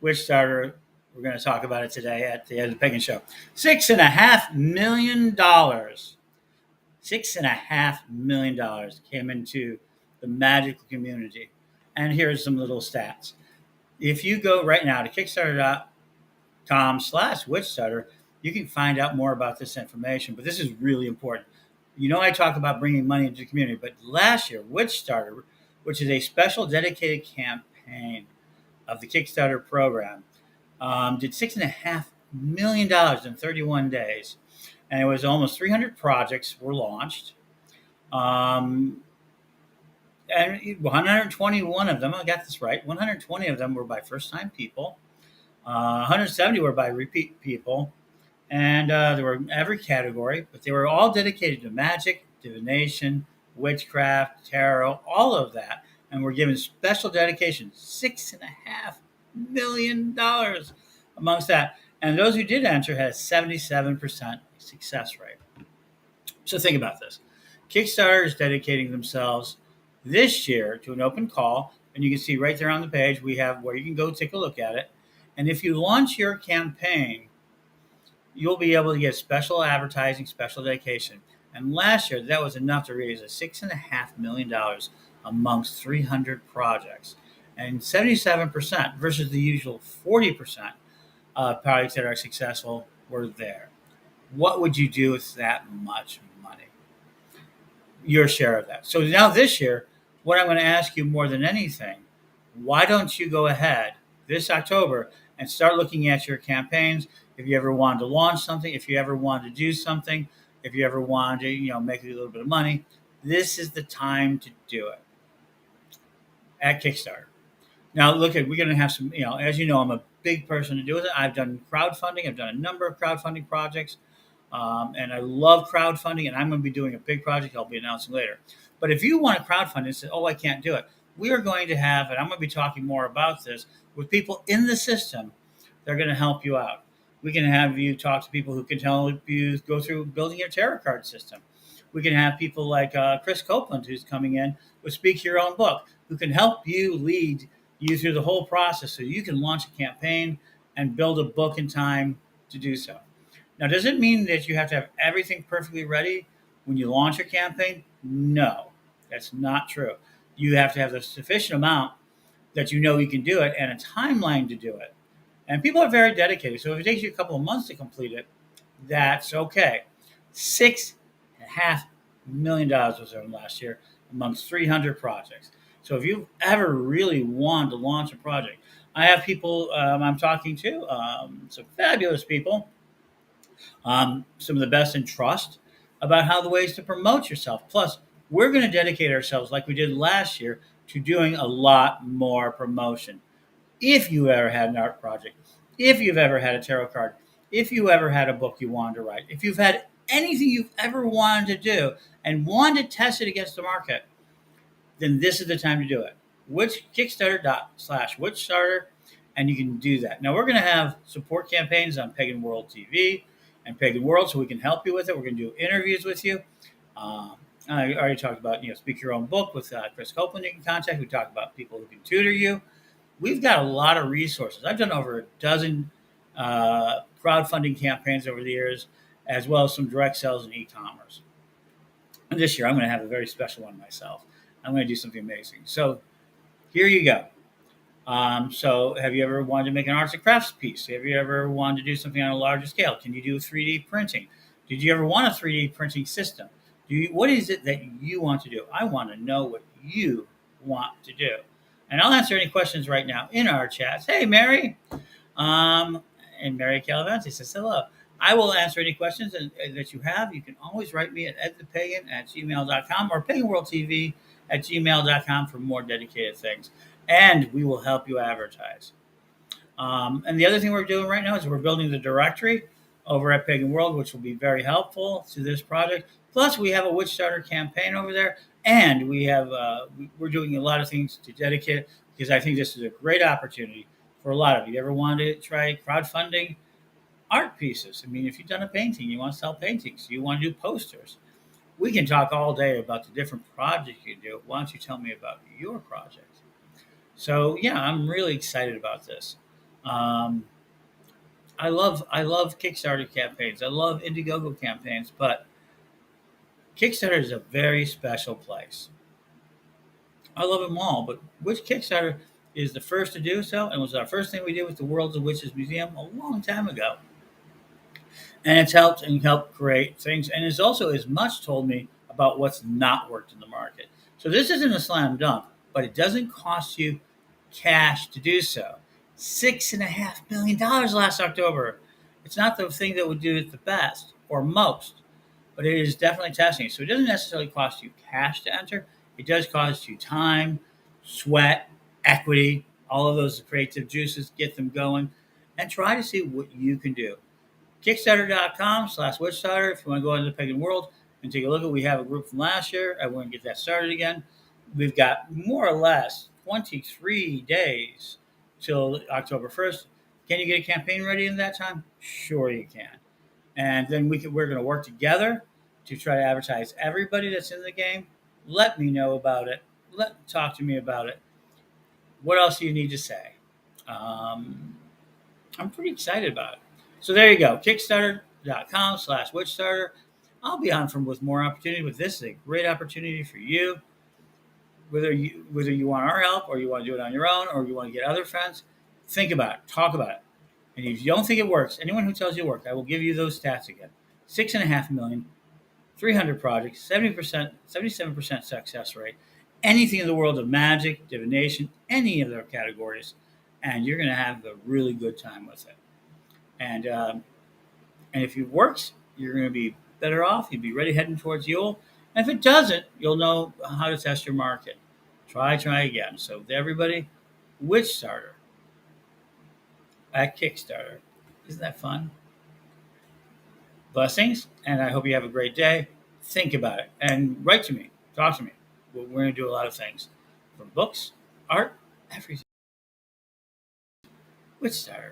Witchstarter. We're going to talk about it today at the end of the Pagan Show. $6.5 million. $6.5 million came into the magical community. And here's some little stats. If you go right now to Kickstarter.com/Witchstarter, you can find out more about this information. But this is really important. I talk about bringing money into the community, but last year, Witchstarter, which is a special dedicated campaign of the Kickstarter program, did $6.5 million in 31 days. And it was almost 300 projects were launched. And 121 of them, I got this right, 120 of them were by first-time people. 170 were by repeat people. And there were every category, but they were all dedicated to magic, divination, witchcraft, tarot, all of that. And we're given special dedication, $6.5 million amongst that. And those who did enter had a 77% success rate. So think about this. Kickstarter is dedicating themselves this year to an open call. And you can see right there on the page, we have where you can go take a look at it. And if you launch your campaign, you'll be able to get special advertising, special dedication. And last year, that was enough to raise a $6.5 million amongst 300 projects. And 77% versus the usual 40% of projects that are successful were there. What would you do with that much money? Your share of that. So now this year, what I'm going to ask you more than anything, why don't you go ahead this October and start looking at your campaigns? If you ever wanted to launch something, if you ever wanted to do something, if you ever wanted to, make a little bit of money, this is the time to do it at Kickstarter. Now, we're going to have some, as you know, I'm a big person to do with it. I've done crowdfunding. I've done a number of crowdfunding projects, and I love crowdfunding, and I'm going to be doing a big project I'll be announcing later. But if you want to crowdfund and say, I can't do it, we are going to have, and I'm going to be talking more about this, with people in the system. They're going to help you out. We can have you talk to people who can help you go through building your tarot card system. We can have people like Chris Copeland, who's coming in with Speak Your Own Book, who can help you lead you through the whole process so you can launch a campaign and build a book in time to do so. Now, does it mean that you have to have everything perfectly ready when you launch your campaign? No, that's not true. You have to have the sufficient amount that you can do it and a timeline to do it. And people are very dedicated. So if it takes you a couple of months to complete it, that's okay. $6.5 million was earned last year amongst 300 projects. So if you've ever really wanted to launch a project, I have people I'm talking to, some fabulous people, some of the best in trust about how the ways to promote yourself. Plus, we're going to dedicate ourselves, like we did last year, to doing a lot more promotion. If you ever had an art project, if you've ever had a tarot card, if you ever had a book you wanted to write, if you've had anything you've ever wanted to do and wanted to test it against the market, then this is the time to do it. Kickstarter.com/Witchstarter, and you can do that. Now, we're going to have support campaigns on Pagan World TV and Pagan World, so we can help you with it. We're going to do interviews with you. I already talked about, Speak Your Own Book with Chris Copeland you can contact. We talked about people who can tutor you. We've got a lot of resources. I've done over a dozen crowdfunding campaigns over the years, as well as some direct sales and e-commerce. And this year, I'm going to have a very special one myself. I'm going to do something amazing. So here you go. So have you ever wanted to make an arts and crafts piece? Have you ever wanted to do something on a larger scale? Can you do 3D printing? Did you ever want a 3D printing system? What is it that you want to do? I want to know what you want to do. And I'll answer any questions right now in our chats. Hey, Mary. And Mary Calavanti says hello. I will answer any questions that you have. You can always write me at edthepagan@gmail.com or paganworldtv@gmail.com for more dedicated things. And we will help you advertise. And the other thing we're doing right now is we're building the directory over at Pagan World, which will be very helpful to this project. Plus, we have a Witchstarter campaign over there. And we're doing a lot of things to dedicate it because I think this is a great opportunity for a lot of you. Ever wanted to try crowdfunding art pieces? I mean, if you've done a painting, you want to sell paintings, you want to do posters. We can talk all day about the different projects you can do. Why don't you tell me about your project? So, yeah, I'm really excited about this. Um, I love Kickstarter campaigns. I love Indiegogo campaigns, but Kickstarter is a very special place. I love them all, but Witch Kickstarter is the first to do so, and was our first thing we did with the Worlds of Witches Museum a long time ago. And it's helped create things, and it's also as much told me about what's not worked in the market. So this isn't a slam dunk, but it doesn't cost you cash to do so. $6.5 million last October. It's not the thing that would do it the best or most, but it is definitely testing. So it doesn't necessarily cost you cash to enter. It does cost you time, sweat, equity, all of those creative juices, get them going, and try to see what you can do. Kickstarter.com/Witchstarter if you want to go into the pagan world and take a look at. We have a group from last year. I want to get that started again. We've got more or less 23 days till October 1st. Can you get a campaign ready in that time? Sure you can. And then we're going to work together to try to advertise everybody that's in the game. Let me know about it. Talk to me about it. What else do you need to say? Um, I'm pretty excited about it. So there you go. Kickstarter.com/Witchstarter. I'll be on from with more opportunity, but this is a great opportunity for you. Whether you want our help or you want to do it on your own or you want to get other friends, think about it, talk about it. And if you don't think it works, anyone who tells you it works, I will give you those stats again. 6.5 million, 300 projects, 70%, 77% success rate. Anything in the world of magic, divination, any of their categories, and you're going to have a really good time with it. And if it works, you're going to be better off. You'll be ready heading towards Yule. And if it doesn't, you'll know how to test your market. Try again. So to everybody, Witchstarter at Kickstarter. Isn't that fun? Blessings, and I hope you have a great day. Think about it and write to me. Talk to me. We're going to do a lot of things, from books, art, everything. Witchstarter.